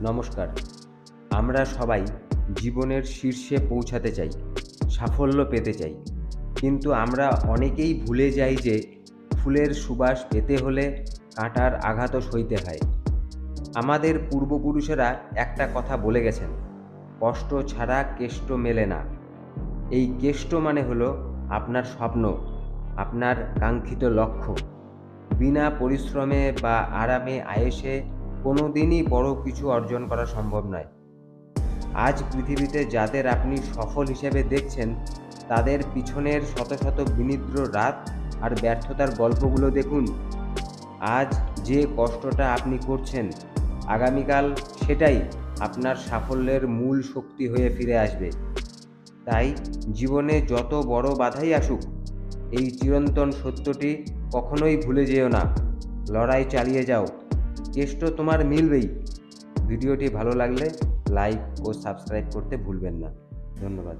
নমস্কার। আমরা সবাই জীবনের শীর্ষে পৌঁছাতে চাই, সাফল্য পেতে চাই। কিন্তু আমরা অনেকেই ভুলে যাই যে ফুলের সুবাস পেতে হলে কাঁটার আঘাতও সইতে হয়। আমাদের পূর্বপুরুষেরা একটা কথা বলে গেছেন, কষ্ট ছাড়া কেষ্ট মেলে না। এই কেষ্ট মানে হলো আপনার স্বপ্ন, আপনার কাঙ্ক্ষিত লক্ষ্য। বিনা পরিশ্রমে বা আরামে আয়েশে কোনো দিনই বড় কিছু অর্জন করা সম্ভব নয়। আজ পৃথিবীতে যাদের আপনি সফল হিসেবে দেখছেন, তাদের পিছনের শত শত বিনিদ্র রাত আর ব্যর্থতার গল্পগুলো দেখুন। আজ যে কষ্টটা আপনি করছেন, আগামীকাল সেটাই আপনার সাফল্যের মূল শক্তি হয়ে ফিরে আসবে। তাই জীবনে যত বড় বাধাই আসুক, এই চিরন্তন সত্যটি কখনোই ভুলে যেও না। লড়াই চালিয়ে যাও, কেষ্ট তোমার মিলবেই। ভিডিওটি ভালো লাগলে লাইক ও সাবস্ক্রাইব করতে ভুলবেন না। ধন্যবাদ।